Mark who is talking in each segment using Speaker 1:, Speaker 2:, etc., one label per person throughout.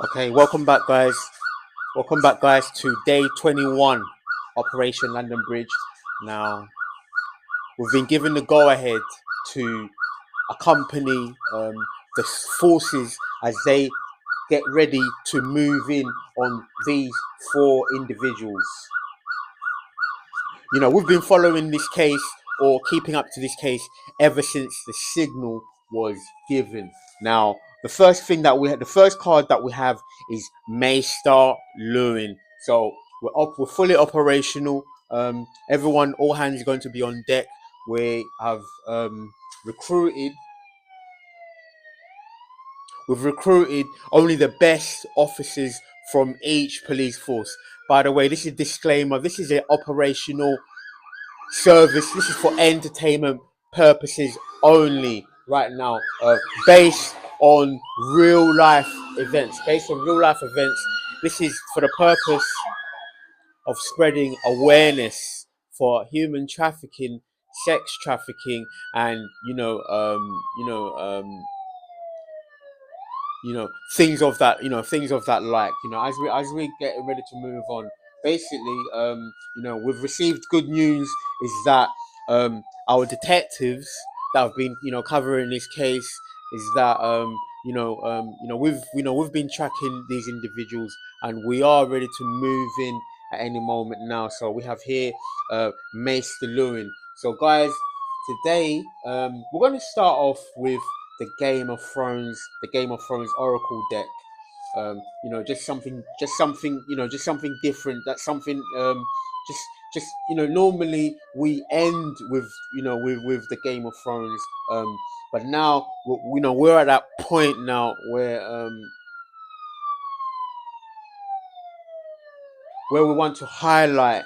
Speaker 1: Okay, welcome back, guys. Welcome back, guys, to day 21, Operation London Bridge. Now, we've been given the go-ahead to accompany the forces as they get ready to move in on these four individuals. You know, we've been following this case or keeping up to this case ever since the signal was given. Now, the first card that we have is Maystar Lewin. So we're fully operational. Everyone, all hands are going to be on deck. We have recruited. We've recruited only the best officers from each police force. By the way, this is a disclaimer. This is an operational service. This is for entertainment purposes only right now, based on real life events. This is for the purpose of spreading awareness for human trafficking, sex trafficking, and things of that like. As we get ready to move on, basically, we've received good news is that our detectives that have been covering this case is that we've been tracking these individuals, and we are ready to move in at any moment now. So we have here Mace Lewin. So guys, today we're going to start off with the Game of Thrones Oracle deck. Just something different. That's something normally we end with with the Game of Thrones, but now we're at that point now where we want to highlight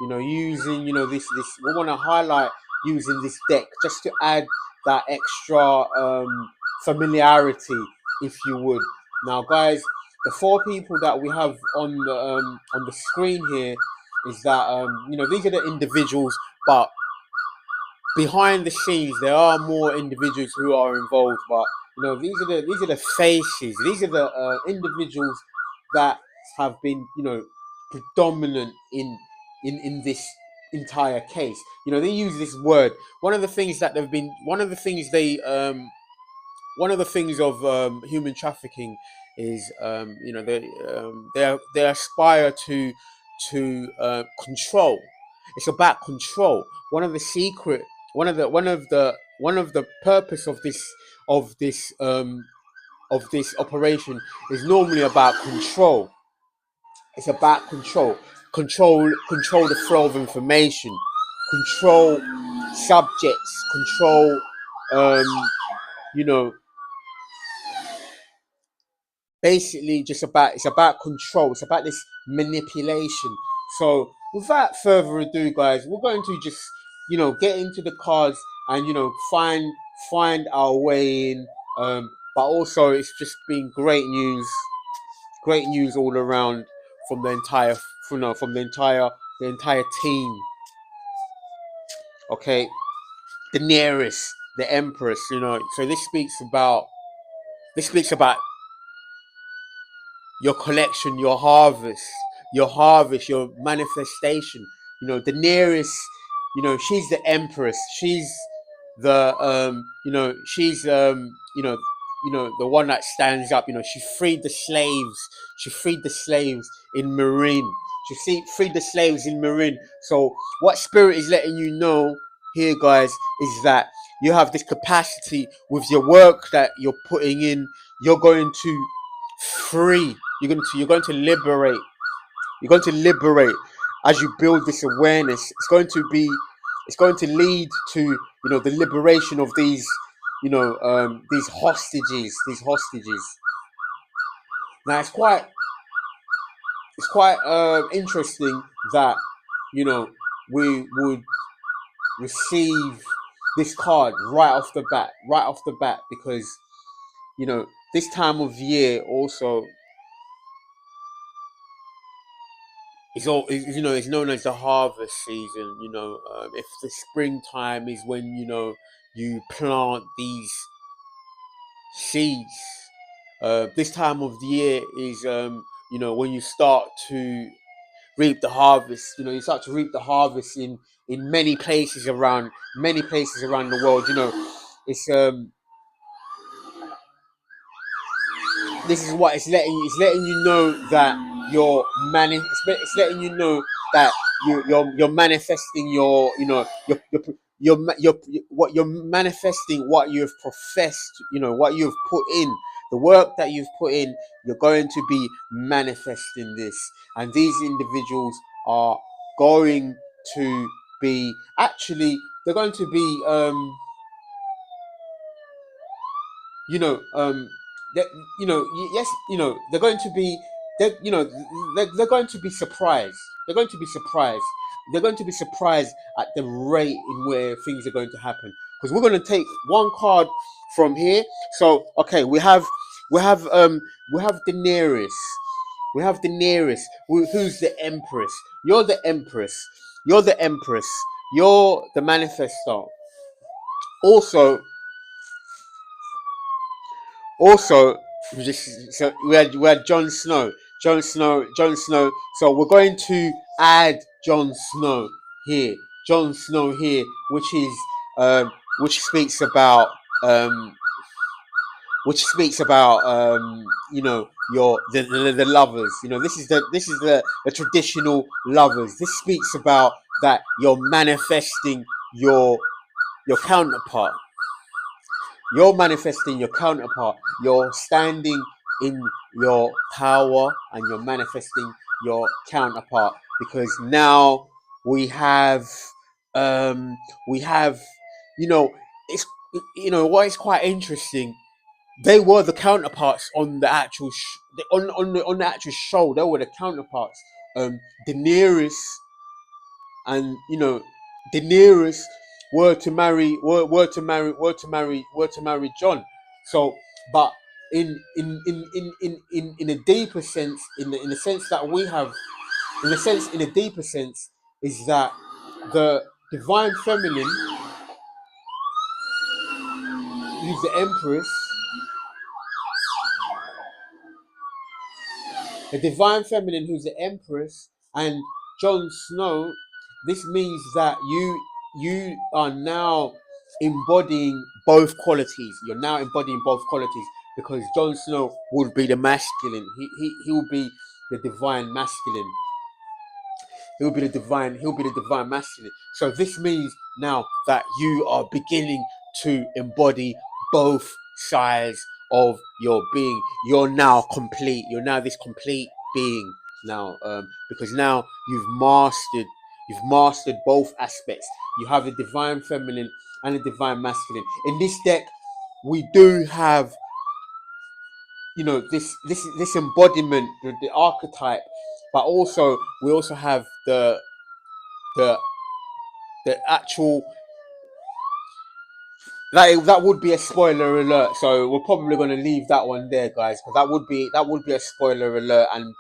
Speaker 1: using this we want to highlight using this deck just to add that extra familiarity, if you would. Now guys, the four people that we have on the screen here is that these are the individuals, but behind the scenes there are more individuals who are involved. But these are the faces, these are the individuals that have been predominant in this entire case. They use this word. One of the things that they've been one of the things of human trafficking is they aspire to control. It's about control. One of the purpose of this operation is normally about control. It's about control the flow of information, control subjects, control basically it's about control. It's about this manipulation. So without further ado, guys, we're going to just get into the cards and find our way in. But also, it's just been great news all around from the entire the entire team. Okay, the nearest, the Empress. So this speaks about your collection, your harvest, your manifestation. The nearest, she's the Empress. She's the the one that stands up. She freed the slaves. She freed the slaves in Marine. Freed the slaves in Marine. So what Spirit is letting you know here, guys, is that you have this capacity with your work that you're putting in. You're going to free. You're going to liberate. You're going to liberate as you build this awareness. It's going to lead to the liberation of these these hostages. Now it's quite interesting that we would receive this card right off the bat, because this time of year also it's known as the harvest season. If the springtime is when you plant these seeds, This time of the year is when you start to reap the harvest. You start to reap the harvest in many places around the world. It's this is what it's letting you know that it's letting you know that you're manifesting what you're manifesting, what you've professed, what you've put in, the work that you've put in. You're going to be manifesting this, and these individuals are going to be they're going to be you know, that yes, they're going to be, they're going to be surprised. They're going to be surprised. They're going to be surprised at the rate in where things are going to happen. Because we're going to take one card from here. So okay, we have Daenerys. We have Daenerys, who's the Empress. You're the Empress. You're the Empress. You're the Manifestor. Also, we had Jon Snow. Jon Snow. So we're going to add Jon Snow here. Jon Snow here, which speaks about the lovers. This is the traditional lovers. This speaks about that you're manifesting your counterpart. You're manifesting your counterpart. You're standing in your power and you're manifesting your counterpart, because now we have um we have it's what is quite interesting. They were the counterparts on the actual on the actual show. They were the counterparts. Daenerys and Daenerys were to marry John. So, but in a deeper sense, in the sense that we have, in a deeper sense, is that the divine feminine, who's the Empress, the divine feminine, who's the Empress, and Jon Snow. This means that you are now embodying both qualities. You're now embodying both qualities, because Jon Snow would be the masculine. He will be the divine masculine. He'll be the divine masculine. So this means now that you are beginning to embody both sides of your being. You're now complete. You're now this complete being now, because now you've mastered both aspects. You have the divine feminine and the divine masculine. In this deck, we do have this embodiment, the archetype, but also we also have the actual, that would be a spoiler alert. So we're probably going to leave that one there, guys, because that would be a spoiler alert, and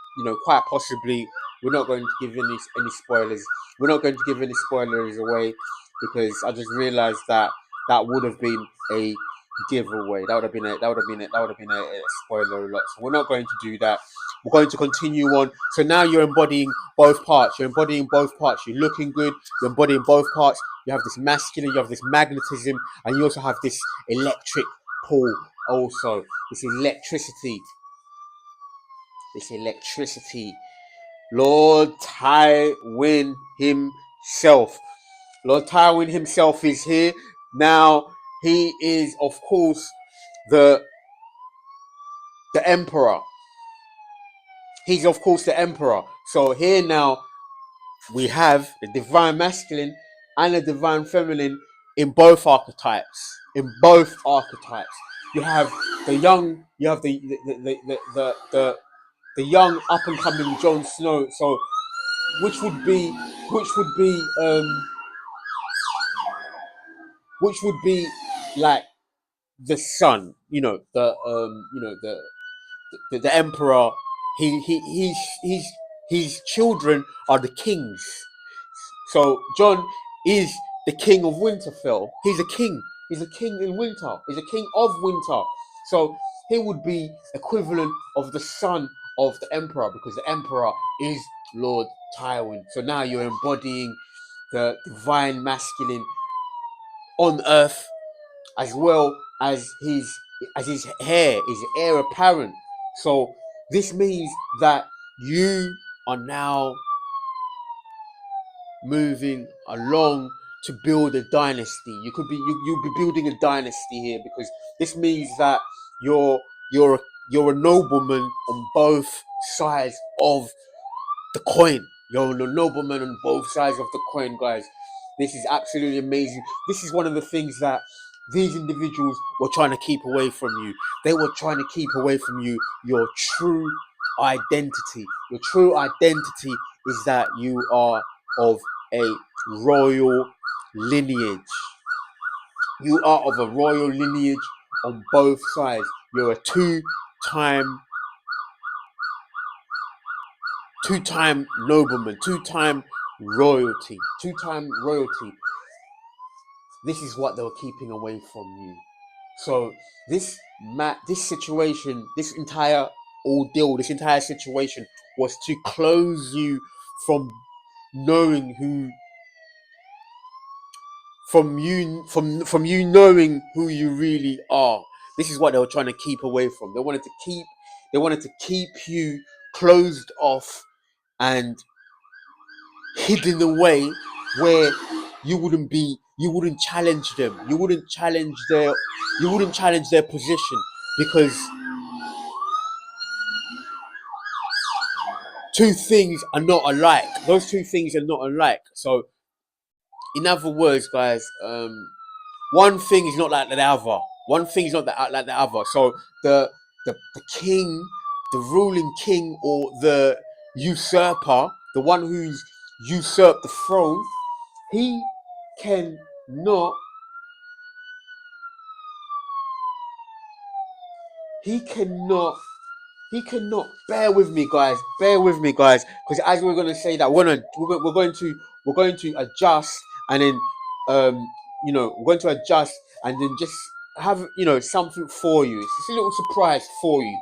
Speaker 1: quite possibly we're not going to give any spoilers. We're not going to give any spoilers away, because I just realized that would have been a giveaway. That would have been a spoiler alert. So we're not going to do that. We're going to continue on. So now you're embodying both parts. You're looking good. You're embodying both parts. You have this masculine, you have this magnetism, and you also have this electric pull. Also, this electricity. Lord Tywin himself. Lord Tywin himself is here. Now, he is, of course, the emperor. He's, of course, the emperor. So here now, we have the divine masculine and the divine feminine in both archetypes. You have the young, the young up and coming Jon Snow. So which would be like the son, the emperor. His children are the kings. So John is the king of Winterfell. He's a king. He's a king in winter. He's a king of winter. So he would be equivalent of the son of the emperor, because the emperor is Lord Tywin. So now you're embodying the divine masculine on earth, as well as his heir apparent. So this means that you are now moving along to build a dynasty. You'll be building a dynasty here, because this means that you're you're you're a nobleman on both sides of the coin. You're a nobleman on both sides of the coin, guys. This is absolutely amazing. This is one of the things that these individuals were trying to keep away from you. They were trying to keep away from you your true identity. Your true identity is that you are of a royal lineage. You are of a royal lineage on both sides. You're a two-time nobleman, two-time royalty. This is what they were keeping away from you. So this situation, this entire ordeal, this entire situation was to close you from knowing who, from you knowing who you really are. This is what they were trying to keep away from. They wanted to keep you closed off and hidden away, where you wouldn't challenge them. You wouldn't challenge their position, because two things are not alike. Those two things are not alike. So in other words, guys, one thing is not like the other. One thing is not like the other. So the king, the ruling king, or the usurper, the one who's usurped the throne, he cannot he cannot bear with me, guys, because as we're going to say that we're going to adjust, and then we're going to adjust, and then just have something for you. It's just a little surprise for you.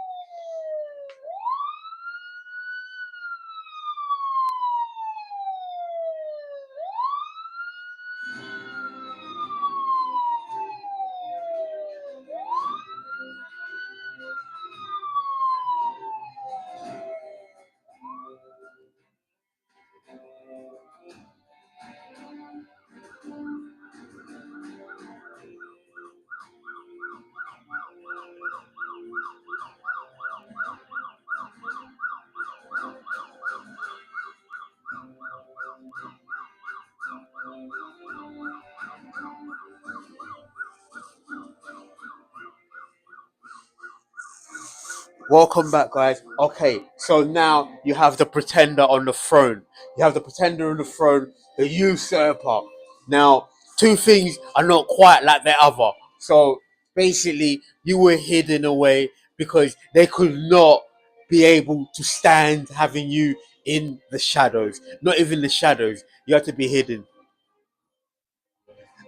Speaker 1: Welcome back, guys. Okay, so now you have the pretender on the throne. You have the pretender on the throne, the usurper. Now, two things are not quite like the other. So basically, you were hidden away because they could not be able to stand having you in the shadows. Not even the shadows. You had to be hidden.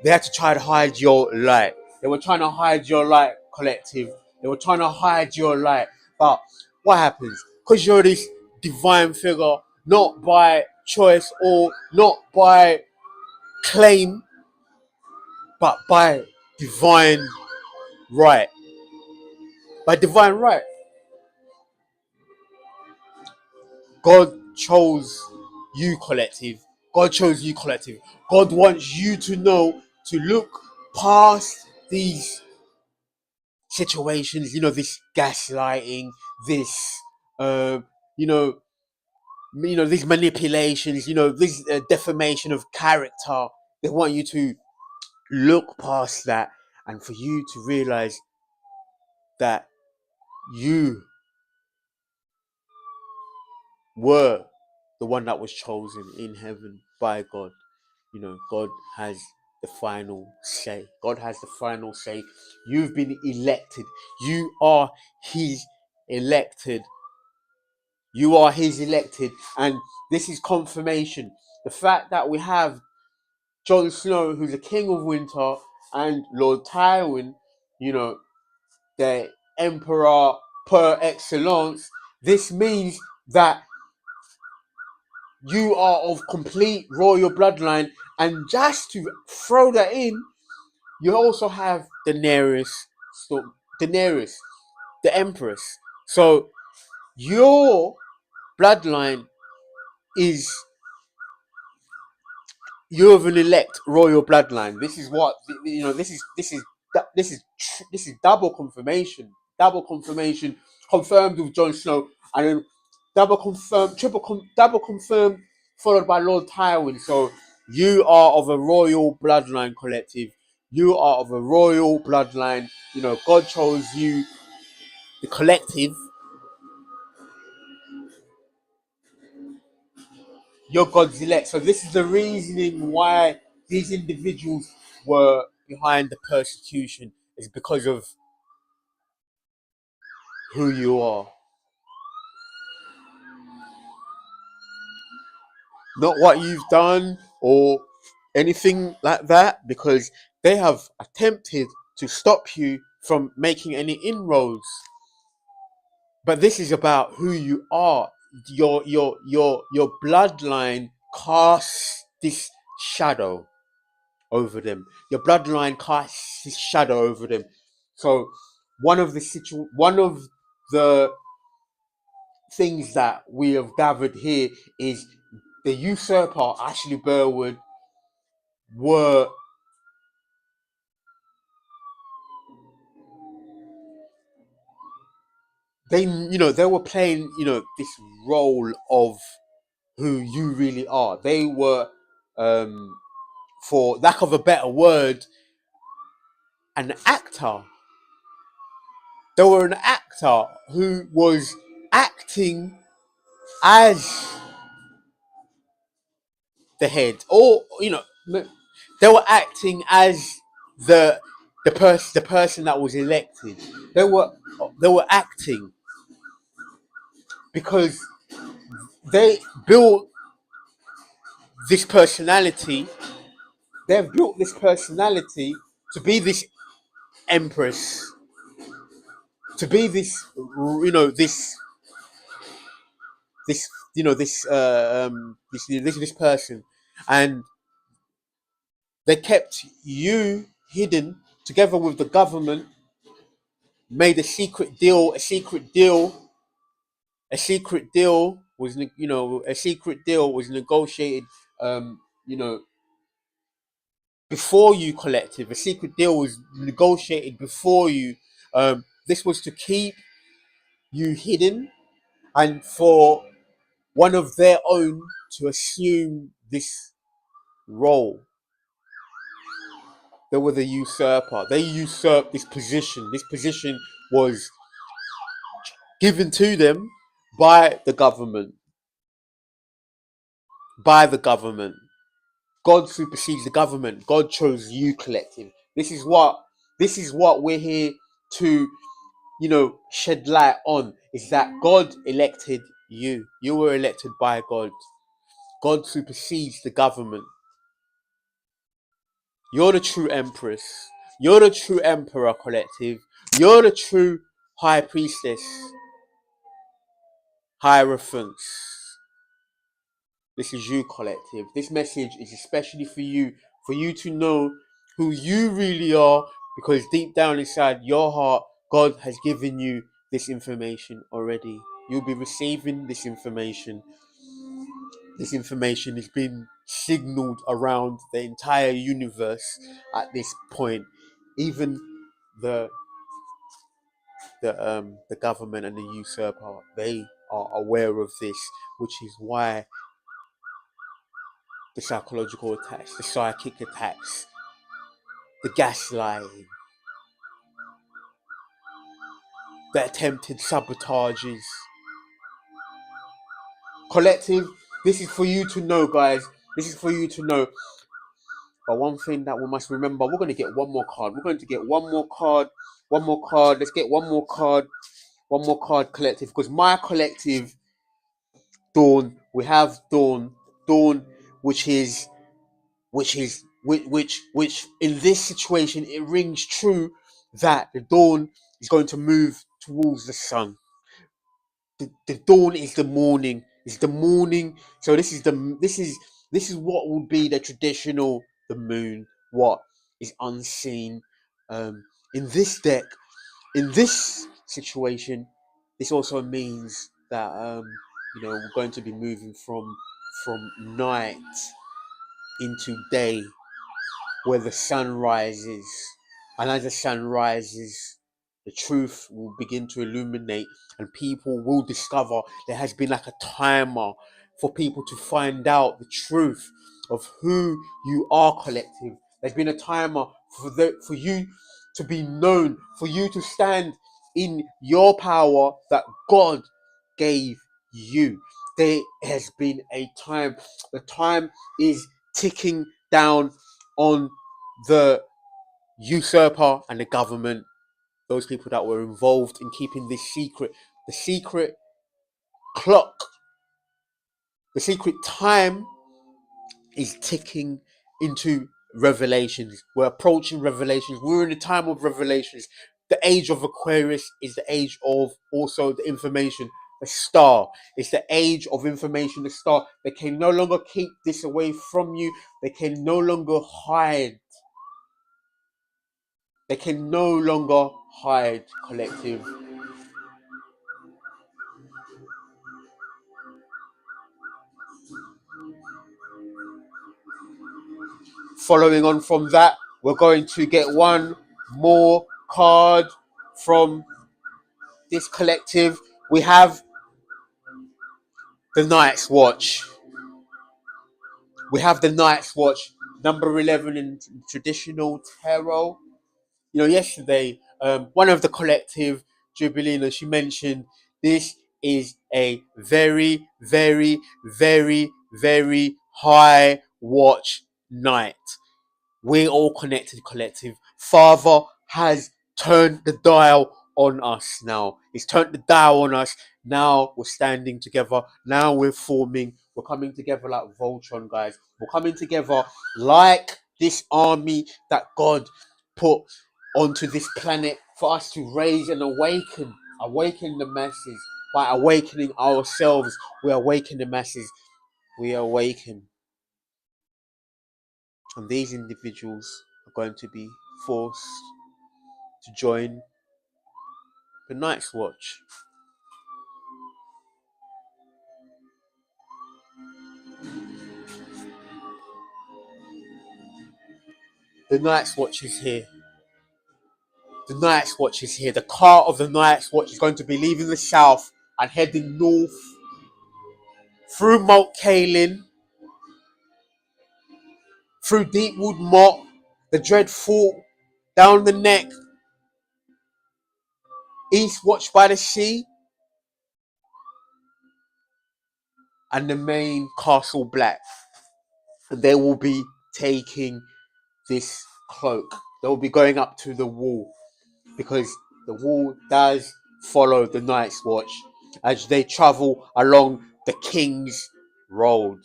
Speaker 1: They had to try to hide your light. They were trying to hide your light, collective. They were trying to hide your light. But what happens? Because you're this divine figure, not by choice or not by claim, but by divine right. By divine right. God chose you, collective. God chose you, collective. God wants you to know to look past these situations, this gaslighting, this, you know, these manipulations, this defamation of character. They want you to look past that, and for you to realize that you were the one that was chosen in heaven by God. God has the final say. God has the final say. You've been elected. You are his elected. You are his elected. And this is confirmation. The fact that we have Jon Snow, who's the King of Winter, and Lord Tywin, they're emperor per excellence, this means that you are of complete royal bloodline. And just to throw that in, you also have Daenerys, Daenerys, the Empress. So your bloodline is, you have an elect royal bloodline. This is what, you know. This is double confirmation, confirmed with Jon Snow, and then double confirmed, double confirmed, followed by Lord Tywin. So you are of a royal bloodline, collective. You are of a royal bloodline. You know, God chose you, the collective. You're God's elect. So this is the reasoning why these individuals were behind the persecution, is because of who you are. Not what you've done or anything like that, because they have attempted to stop you from making any inroads. But this is about who you are. Your bloodline casts this shadow over them. Your bloodline casts this shadow over them. So one of the things that we have gathered here is the usurper Ashleigh Burwood were they were playing this role of who you really are. They were, for lack of a better word, an actor. They were an actor who was acting as the head, or they were acting as the person that was elected. They were acting because they built this personality. They've built this personality to be this empress, to be this, this this person, and they kept you hidden together with the government. Made a secret deal. A secret deal was negotiated. Um, you know, before you, collective. A secret deal was negotiated before you. This was to keep you hidden, and for one of their own to assume this role. They were the usurper. They usurped this position. This position was given to them by the government. By the government. God supersedes the government. God chose you, collective. This is what we're here to, shed light on, is that God elected you. You were elected by God. God supersedes the government. You're the true empress. You're the true emperor, collective. You're the true high priestess, hierophants. This is you, collective. This message is especially for you to know who you really are, because deep down inside your heart, God has given you this information already. You'll be receiving this information. This information has been signaled around the entire universe at this point. Even the the government and the usurper, they are aware of this, which is why the psychological attacks, the psychic attacks, the gaslighting, the attempted sabotages. Collective, this is for you to know, guys. This is for you to know. But one thing that we must remember, we're going to get one more card. We're going to get one more card. One more card. Let's get one more card. One more card, collective. Because my collective, Dawn, we have Dawn. Dawn, which in this situation, it rings true that the Dawn is going to move towards the sun. The dawn is the morning. It's the morning. So this is what would be the traditional the moon. What is unseen in this deck, in this situation. This also means that we're going to be moving from night into day, where the sun rises. And as the sun rises, the truth will begin to illuminate, and people will discover there has been like a timer for people to find out the truth of who you are, collective. There's been a timer for you to be known, for you to stand in your power that God gave you. There has been a time. The time is ticking down on the usurper and the government, those people that were involved in keeping this secret. The secret clock, the secret time is ticking into revelations. We're approaching revelations. We're in the time of revelations. The age of Aquarius is the age of also the information. The star. It's the age of information. The star. They can no longer keep this away from you. They can no longer hide. They can no longer hide, collective. Following on from that, we're going to get one more card from this collective. We have the Night's Watch. We have the Night's Watch, number 11 in traditional tarot. Yesterday, one of the collective, Jubilina, she mentioned this is a very, very, very, very high watch night. We're all connected, collective. Father has turned the dial on us now. He's turned the dial on us. Now we're standing together. Now we're forming. We're coming together like Voltron, guys. We're coming together like this army that God put onto this planet for us to raise and awaken the masses. By awakening ourselves, we awaken the masses. We awaken. And these individuals are going to be forced to join the Night's Watch. The Night's Watch is here. The Night's Watch is here. The car of the Night's Watch is going to be leaving the south and heading north through Mount Kaelin, through Deepwood Motte, the Dreadfort, down the neck, East Watch by the Sea, and the main Castle Black. And they will be taking this cloak. They will be going up to the wall, because the wall does follow the Night's Watch as they travel along the King's Road.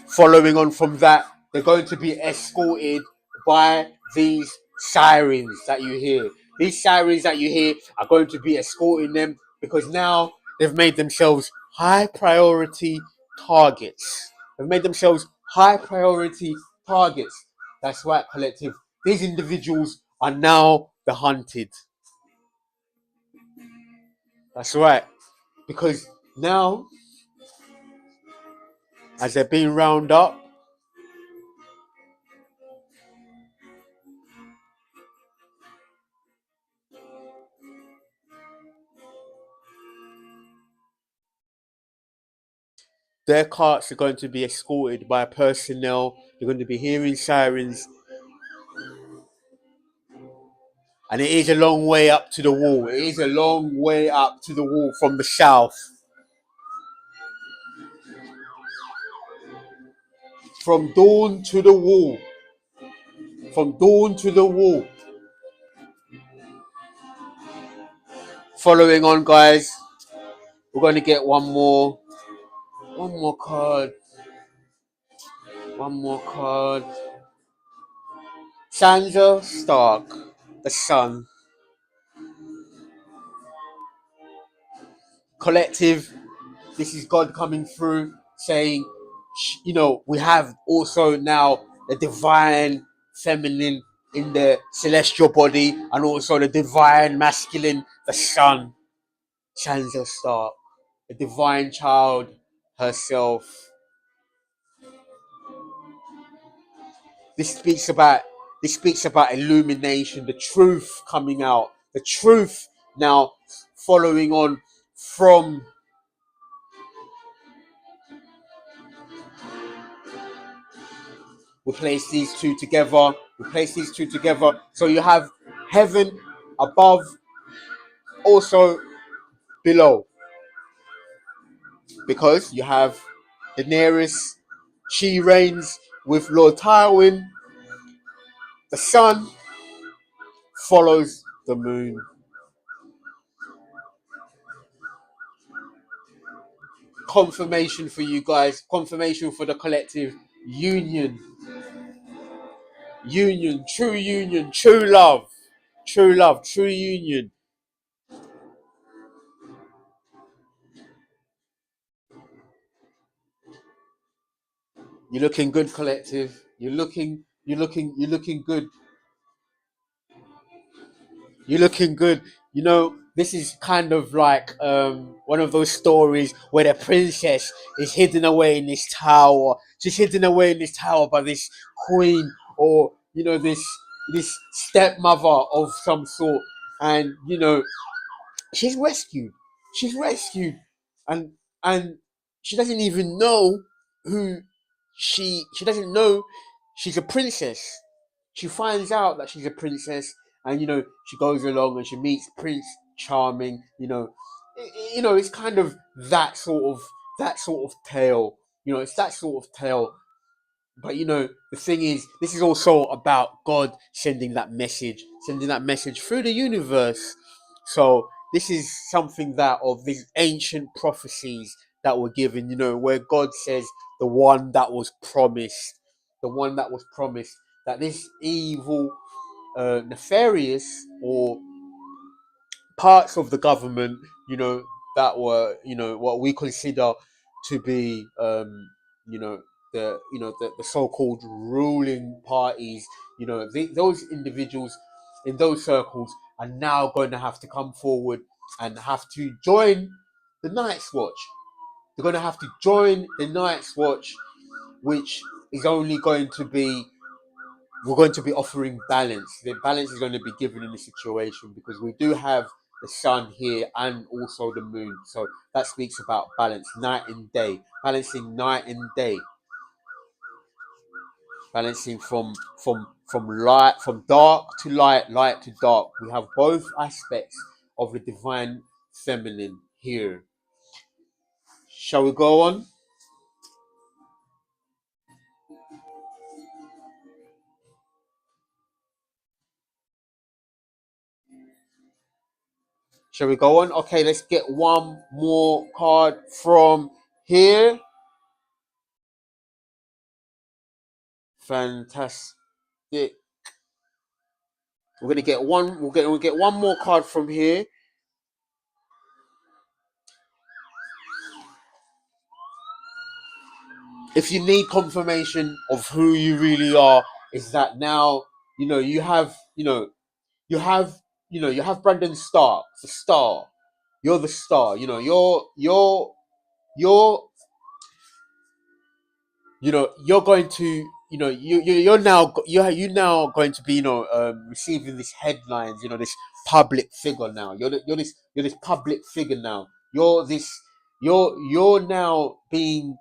Speaker 1: Following on from that, they're going to be escorted by these sirens that you hear. These sirens that you hear are going to be escorting them, because now they've made themselves high priority targets. They've made themselves high priority targets. That's right, collective. These individuals are now the hunted. That's right. Because now, as they're being rounded up, their carts are going to be escorted by personnel. They're going to be hearing sirens. And it is a long way up to the wall. It is a long way up to the wall from the south. From dawn to the wall. From dawn to the wall. Following on, guys, we're going to get one more card. One more card. Sansa Stark, the sun. Collective, this is God coming through saying, we have also now the divine feminine in the celestial body and also the divine masculine, the sun, Sansa Stark, the divine child herself. This speaks about illumination, the truth coming out, the truth now following on from. We place these two together. So you have heaven above, also below. Because you have Daenerys, she reigns with Lord Tywin. The sun follows the moon. Confirmation for you guys. Confirmation for the collective. Union. True union. True love. True union. You're looking good, collective. You're looking good. You're looking good. This is kind of like one of those stories where the princess is hidden away in this tower. She's hidden away in this tower by this queen, or this stepmother of some sort, and she's rescued. She's rescued, and and she doesn't even know who she doesn't know she's a princess. She finds out that she's a princess, and she goes along and she meets Prince Charming. It's kind of that sort of tale. It's that sort of tale. But the thing is, this is also about God sending that message through the universe. So this is something that of these ancient prophecies that were given, where God says the one that was promised, that this evil, nefarious, or parts of the government, that were, what we consider to be, the so-called ruling parties, those individuals in those circles are now going to have to come forward and have to join the Night's Watch. They're going to have to join the Night's Watch, which is only going to be we're going to be offering balance. The balance is going to be given in the situation because we do have the sun here and also the moon. So that speaks about balance, night and day, balancing night and day, balancing from dark to light, light to dark. We have both aspects of the divine feminine here. Shall we go on? Shall we go on? Okay, let's get one more card from here. Fantastic. We're gonna get one. We'll get one more card from here. If you need confirmation of who you really are, is that now you have you have Brandon Stark, the star. You're the star. You're you're going to you're now you now going to be receiving these headlines, this public figure now. You're this public figure now. You're now being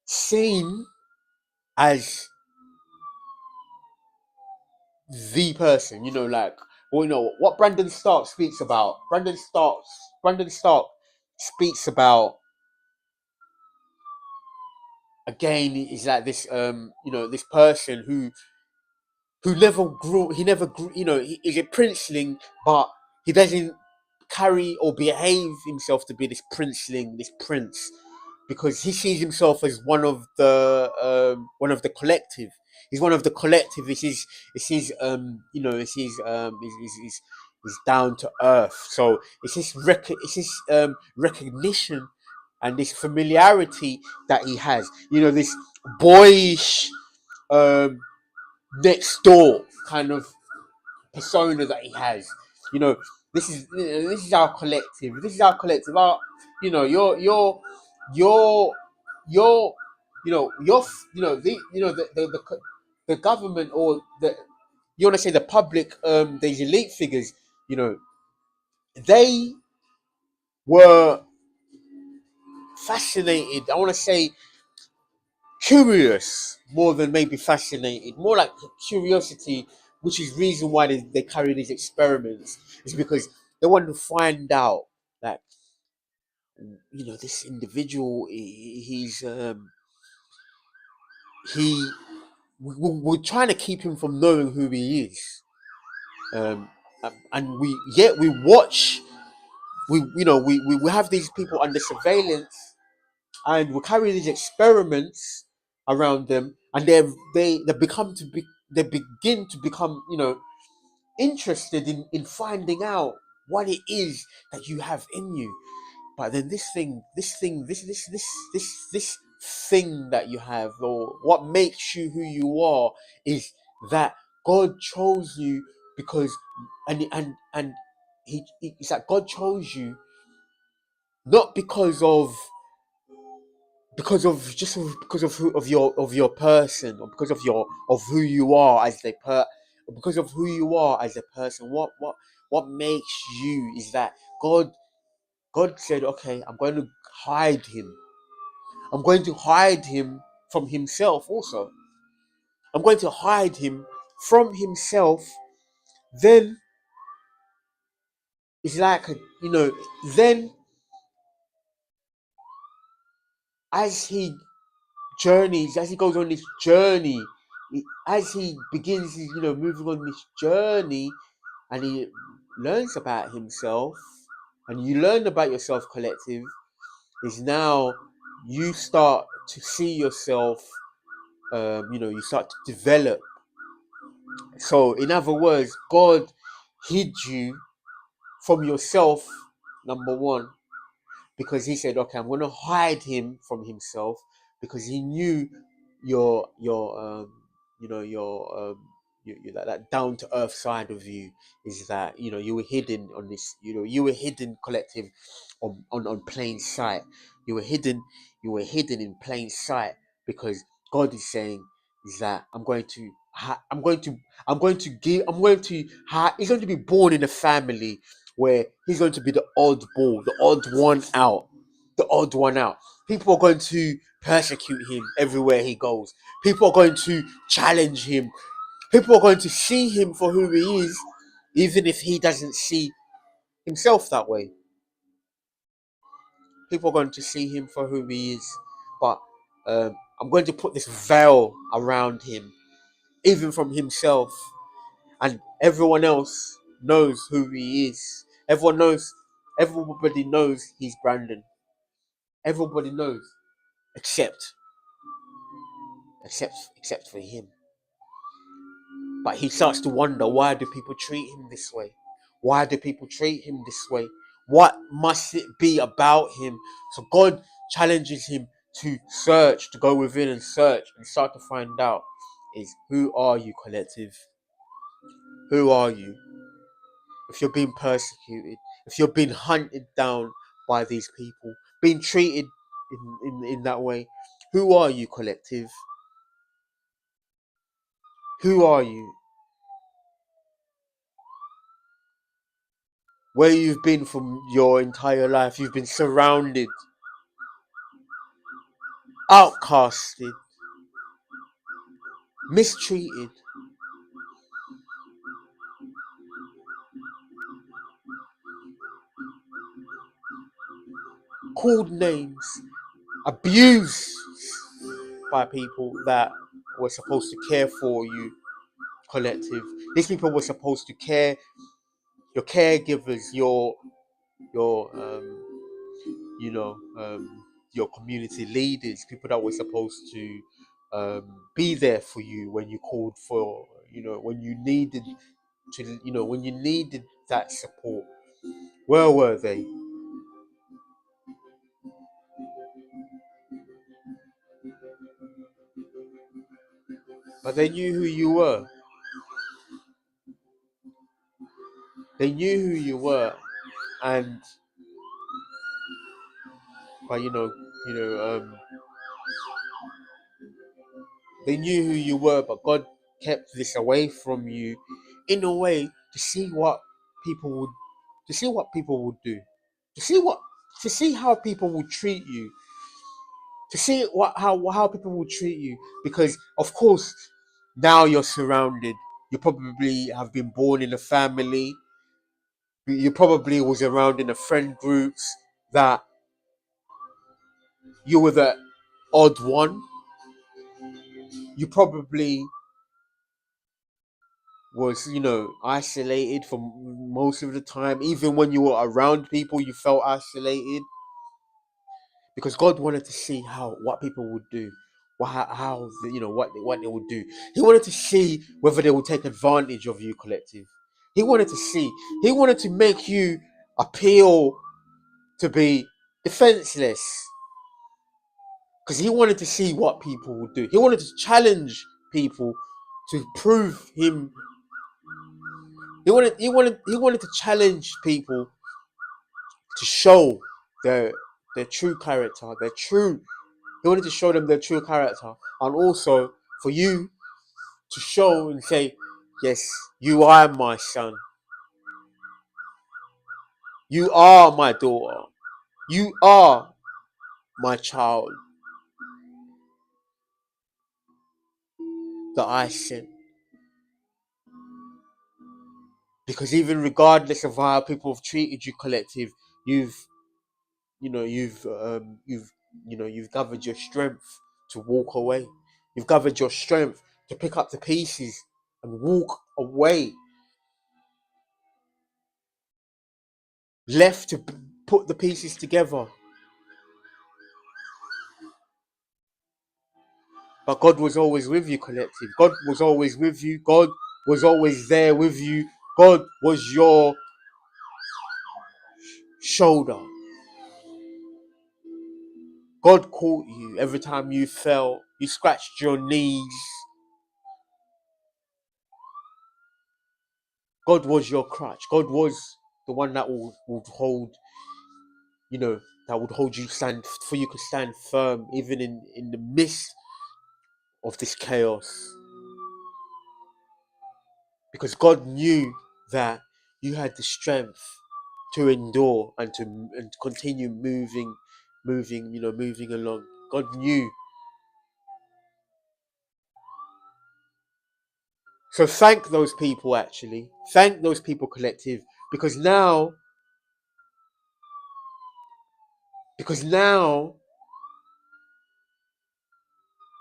Speaker 1: seen as the person, like, well, what Brandon Stark speaks about, again, is like this this person who never grew, he is a princeling, but he doesn't carry or behave himself to be this princeling, this prince. because he sees himself as one of the collective. He's one of the collective. It's his down to earth. So it's his recognition and this familiarity that he has. This boyish, um, next door kind of persona that he has. You know, this is our collective. This is our collective. Our, you know, your, your, your, the government, or you want to say the public, these elite figures. They were fascinated. I want to say curious more than maybe fascinated, more like curiosity, which is reason why they carry these experiments, is because they want to find out that this individual, he we're trying to keep him from knowing who he is, and we watch, we have these people under surveillance, and we carry these experiments around them, and they begin to become interested in finding out what it is that you have in you. But then this thing that you have, or what makes you who you are, is that God chose you, because and it's that God chose you not because of your person, or because of who you are as because of who you are as a person. What makes you is that God said, okay, I'm going to hide him. I'm going to hide him from himself also. I'm going to hide him from himself. Then it's like, then as he journeys, as he goes on this journey, as he begins, moving on this journey, and he learns about himself, and you learn about yourself, collective, is now you start to see yourself, you start to develop. So, in other words, God hid you from yourself, number one, because he said, okay, I'm going to hide him from himself, because he knew your that down to earth side of you, is that you were hidden on this, you were hidden, collective, on plain sight. You were hidden in plain sight, because God is saying is that he's going to be born in a family where he's going to be the oddball, the odd one out. People are going to persecute him everywhere he goes. People are going to challenge him. People are going to see him for who he is, even if he doesn't see himself that way. People are going to see him for who he is. But I'm going to put this veil around him, even from himself. And everyone else knows who he is. Everybody knows he's Brandon. Everybody knows, except for him. But he starts to wonder, why do people treat him this way? Why do people treat him this way? What must it be about him? So God challenges him to search, to go within and search, and start to find out, is, who are you, collective? Who are you? If you're being persecuted, if you're being hunted down by these people, being treated in that way, who are you, collective? Who are you? Where you've been from your entire life, you've been surrounded, outcasted, mistreated, called names, abused by people that were supposed to care for you, collective. These people were supposed to care, your caregivers, your you know, your community leaders, people that were supposed to be there for you when you called for, when you needed to, when you needed that support. Where were they? But they knew who you were. They knew who you were, and but they knew who you were, but God kept this away from you, in a way, to see what people would, do, to see what, to see how people would treat you, to see how people will treat you, because of course now you're surrounded. You probably have been born in a family. You probably was around in the friend groups that you were the odd one. You probably was, isolated for most of the time. Even when you were around people, you felt isolated, because God wanted to see what people would do, what they would do. He wanted to see whether they would take advantage of you, collective. He wanted to see. He wanted to make you appeal to be defenseless, because he wanted to see what people would do. He wanted to challenge people to prove him. He wanted to challenge people to show their true character, He wanted to show them their true character, and also for you to show and say, yes, you are my son. You are my daughter. You are my child that I sent. Because even regardless of how people have treated you, collective, you've gathered your strength to walk away. You've gathered your strength to pick up the pieces and walk away. Left to put the pieces together. But God was always with you, collective. God was always with you. God was always there with you. God was your shoulder. God caught you every time you fell. You scratched your knees. God was your crutch. God was the one that would hold, that would hold you for you to stand firm, even in the midst of this chaos. Because God knew that you had the strength to endure and to continue moving along. God knew. So thank those people, actually. Thank those people, collective, because now you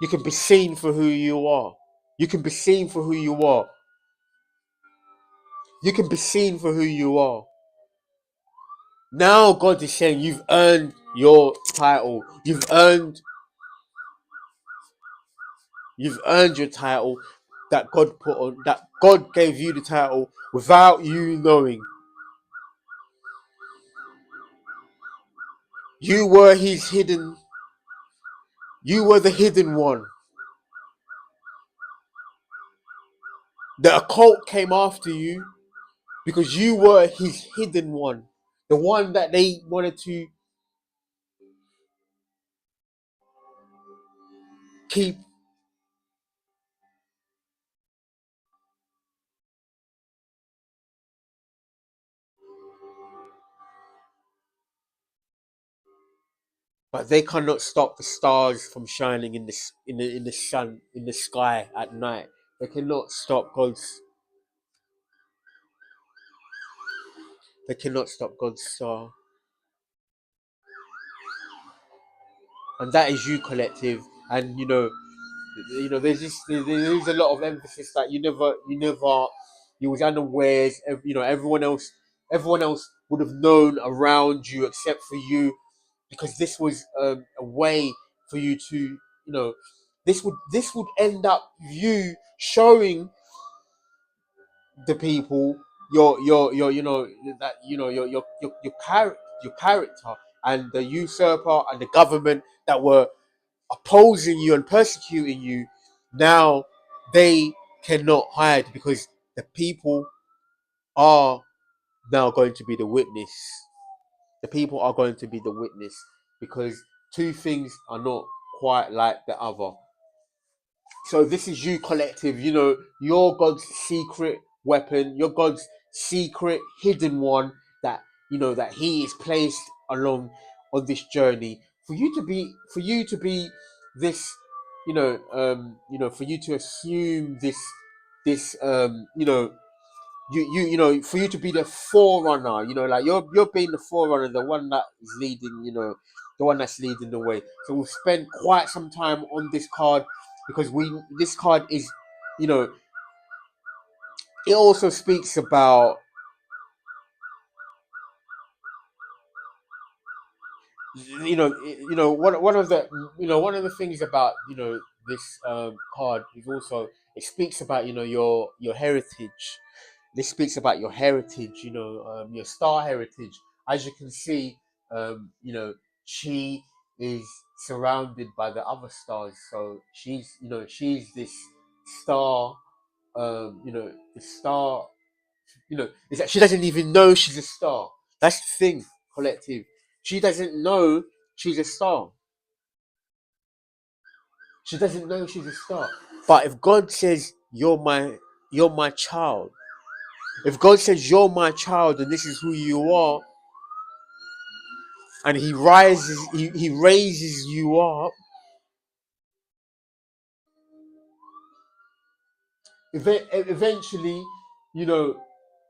Speaker 1: can be seen for who you are. You can be seen for who you are. You can be seen for who you are. Now God is saying you've earned your title. You've earned your title that God put on, that God gave you the title without you knowing. You were you were the hidden one. The occult came after you because you were his hidden one. The one that they wanted to keep. But they cannot stop the stars from shining in the sun, in the sky at night. They cannot stop God's. They cannot stop God's star, and that is you, collective. And there's a lot of emphasis that you was unawares. Everyone else would have known around you except for you. because this was a way for you to, this would end up you showing the people your that your character, and the usurper and the government that were opposing you and persecuting you. Now they cannot hide, because the people are now going to be the witness. The people are going to be the witness, because two things are not quite like the other. So this is you, collective. Your God's secret weapon, your God's secret hidden one, that that He is placed along on this journey for you to be this, for you to assume this, for you to be the forerunner. Like you're being the forerunner, the one that is leading. The one that's leading the way. So we'll spend quite some time on this card, because this card is, it also speaks about, one of the things about this card is also, it speaks about your heritage. This speaks about your heritage, your star heritage. As you can see, she is surrounded by the other stars. So she's this star, the star, is that she doesn't even know she's a star. That's the thing, collective. She doesn't know she's a star. She doesn't know she's a star. But if God says you're my child, if God says you're my child and this is who you are, and he raises you up, eventually, you know,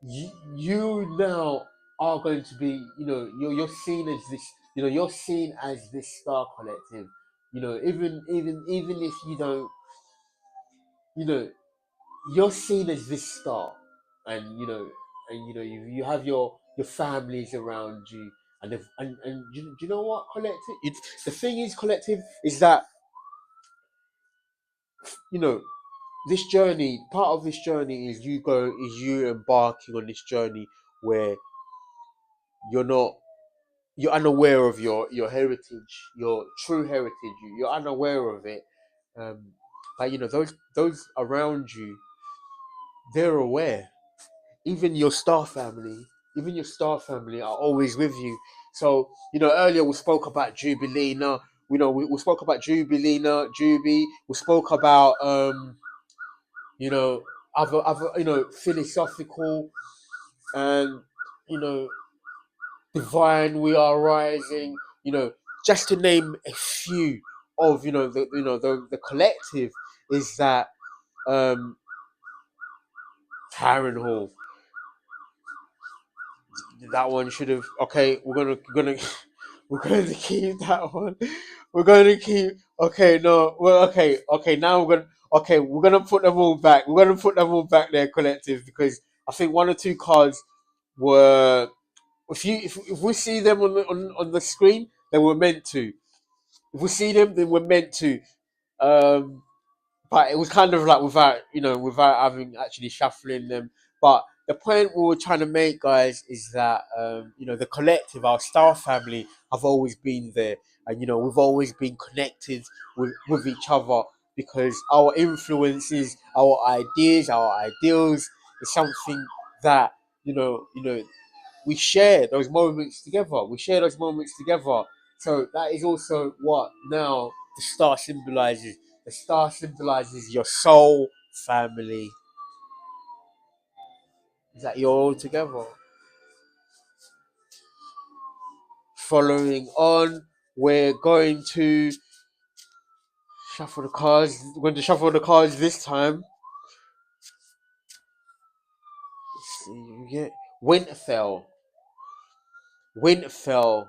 Speaker 1: you now are going to be, you're seen as this, you're seen as this star collective. Even if you don't, you know, you're seen as this star, and you have your families around you, and do you know what, collective? The thing is, collective, is that you know this journey. Part of this journey is you embarking on this journey where you're not you're unaware of your heritage, your true heritage. You're unaware of it, um, but those around you, they're aware. Even your star family, are always with you. So earlier we spoke about Jubilina. We spoke about Jubilina, Juby. We spoke about you know other philosophical, and you know divine. We are rising. Just to name a few of the collective, is that um Harrenhal. That one should have. Okay, we're gonna keep that one. We're gonna keep. Okay, no. Well, okay, okay. Now we're gonna. Okay, we're gonna put them all back. We're gonna put them all back there, collective, because I think one or two cards were. If we see them on the screen, then we're meant to. If we see them, then we're meant to. Um, but it was kind of like without having actually shuffling them. But the point we were trying to make, guys, is that the collective, our star family, have always been there, and we've always been connected with each other, because our influences, our ideas, our ideals is something that we share those moments together. So that is also what now the star symbolizes. The star symbolizes your soul family. Is that you're all together. Following on, we're going to shuffle the cards. We're going to shuffle the cards this time. Let's see, we get Winterfell. Winterfell.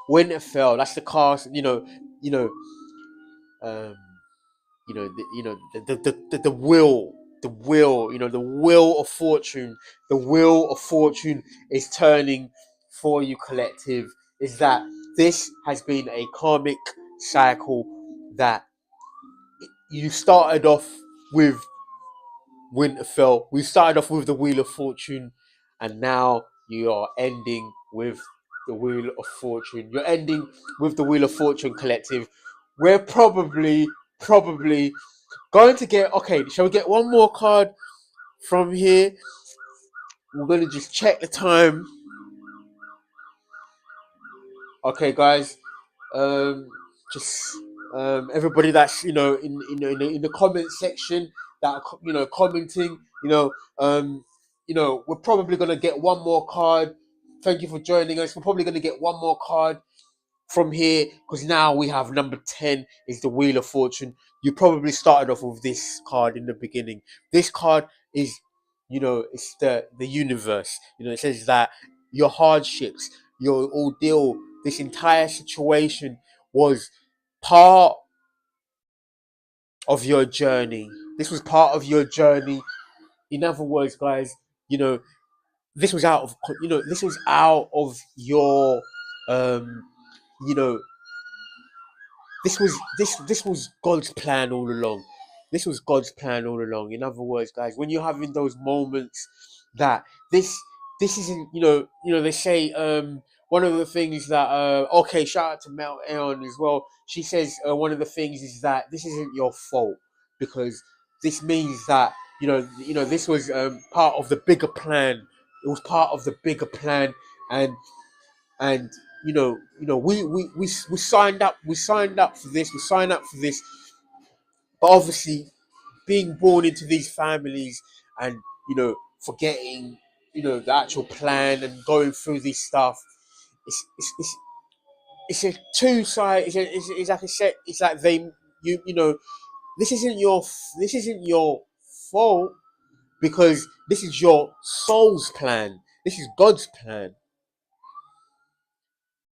Speaker 1: Winterfell. That's the card. Um, the will, the will of fortune. The wheel of fortune is turning for you, collective. Is that this has been a karmic cycle that you started off with Winterfell. We started off with the Wheel of Fortune, and now you are ending with the Wheel of Fortune. You're ending with the Wheel of Fortune collective. We're probably going to get. Okay, shall we get one more card from here? We're going to just check the time. Okay, guys. Just everybody that's in the comment section that are, commenting. We're probably gonna get one more card. Thank you for joining us. We're probably gonna get one more card from here because now we have number 10 is the Wheel of Fortune. You probably started off with this card in the beginning. This card is, it's the universe. It says that your hardships, your ordeal, this entire situation was part of your journey. This was part of your journey. In other words, guys, this was out of your um you know this was God's plan all along. This was God's plan all along. In other words, guys, when you're having those moments that this isn't, they say one of the things that okay, shout out to Mel Aeon as well. She says one of the things is that this isn't your fault because this means that this was part of the bigger plan. It was part of the bigger plan, and we signed up for this, but obviously being born into these families and forgetting the actual plan and going through this stuff, it's a two side, it's like a set, it's like they this isn't your fault because this is your soul's plan, this is God's plan.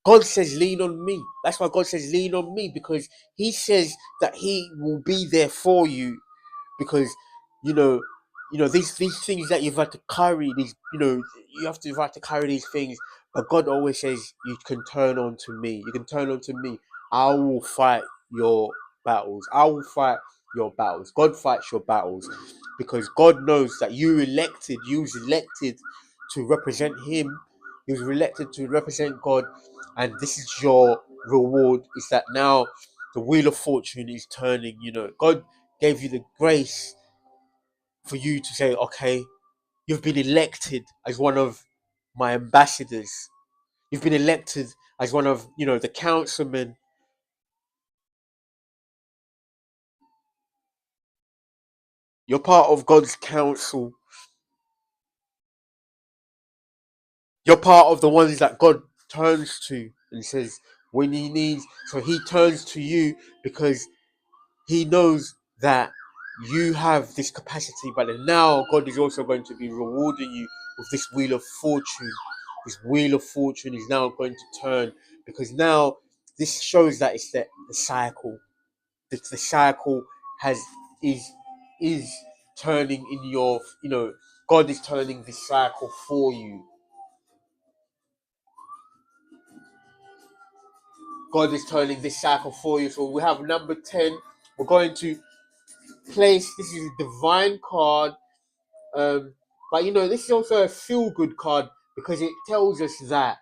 Speaker 1: God says, lean on me. That's why God says, lean on me, because he says that he will be there for you. Because, these things that you've had to carry, you've had to carry these things. But God always says, you can turn on to me. You can turn on to me. I will fight your battles. I will fight your battles. God fights your battles. Because God knows that you was elected to represent him. You was elected to represent God. And this is your reward, is that now the Wheel of Fortune is turning. God gave you the grace for you to say, okay, you've been elected as one of my ambassadors. You've been elected as one of, the councilmen. You're part of God's council. You're part of the ones that God turns to and says when he needs. So he turns to you because he knows that you have this capacity, but now God is also going to be rewarding you with this Wheel of Fortune. This Wheel of Fortune is now going to turn, because now this shows that it's the cycle. The cycle is turning in your, God is turning this cycle for you. God is turning this cycle for you. So we have number 10. We're going to place, this is a divine card. But this is also a feel-good card because it tells us that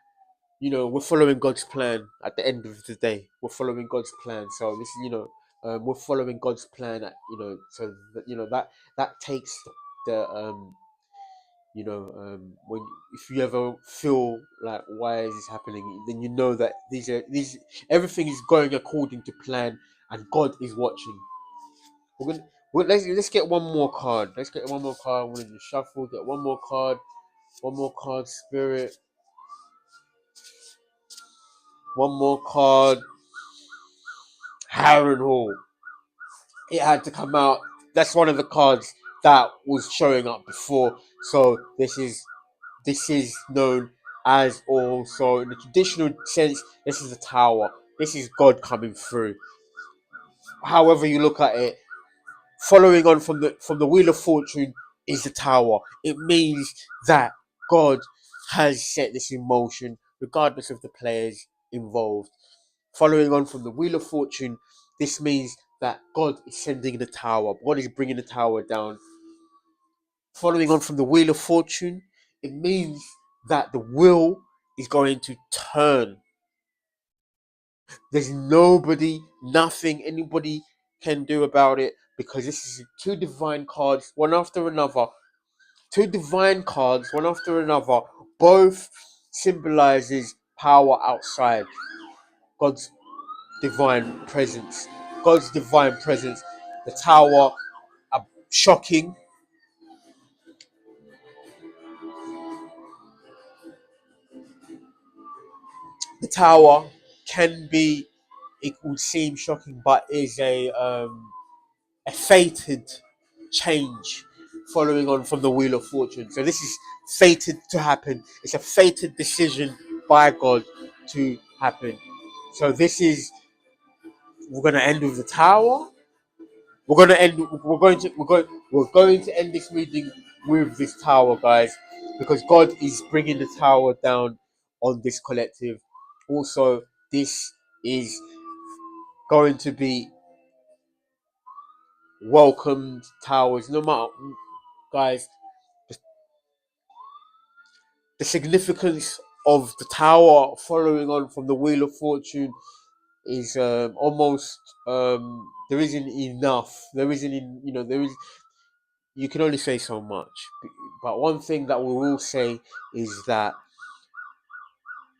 Speaker 1: we're following God's plan. At the end of the day, we're following God's plan. So this is we're following God's plan. So that takes the when, if you ever feel like why is this happening, then you know that these everything is going according to plan and God is watching. Let's get one more card. Let's get one more card. I'm gonna just shuffle. Get one more card. One more card. Spirit. One more card. Harrenhal. It had to come out. That's one of the cards that was showing up before. So this is known as, also in the traditional sense, this is the Tower. This is God coming through. However you look at it, following on from the Wheel of Fortune is the Tower. It means that God has set this in motion, regardless of the players. involved. Following on from the Wheel of Fortune, this means that God is sending the tower. God is bringing the tower down. Following on from the Wheel of Fortune, it means that the wheel is going to turn. There's nobody, nothing anybody can do about it, because this is two divine cards, one after another. Two divine cards, one after another, both symbolizes power outside. God's divine presence. God's divine presence. The tower, shocking. The tower can be, it would seem shocking, but is a fated change following on from the Wheel of Fortune. So this is fated to happen. It's a fated decision by God to happen. So this is, we're gonna end with the tower. We're going to end this reading with this tower, guys, because God is bringing the tower down on this collective. Also, this is going to be welcomed towers, no matter, guys. The significance of the tower following on from the Wheel of Fortune is almost there isn't enough. There isn't, there is, you can only say so much. But one thing that we will say is that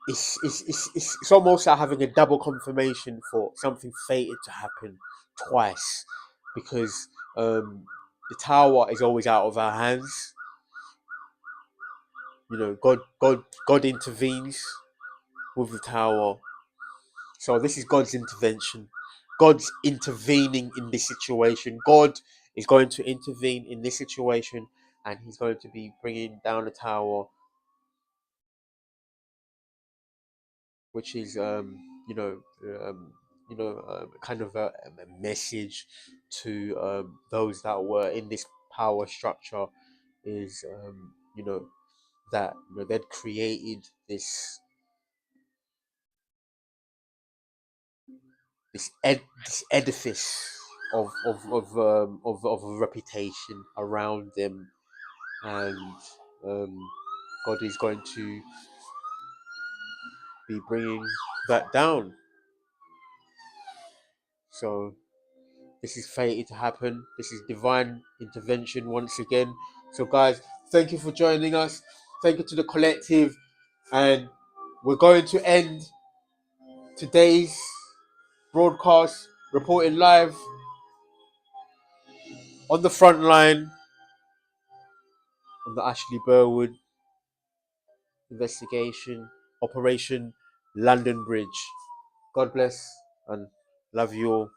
Speaker 1: it's almost like having a double confirmation for something fated to happen twice, because the tower is always out of our hands. God intervenes with the tower. So this is God's intervention. God's intervening in this situation. God is going to intervene in this situation, and he's going to be bringing down the tower, which is kind of a message to those that were in this power structure, is that they'd created this edifice of a reputation around them, and God is going to be bringing that down. So this is fated to happen. This is divine intervention once again. So guys, thank you for joining us. Thank you to the collective, and we're going to end today's broadcast reporting live on the front line on the Ashleigh Burwood investigation, Operation London Bridge. God bless and love you all.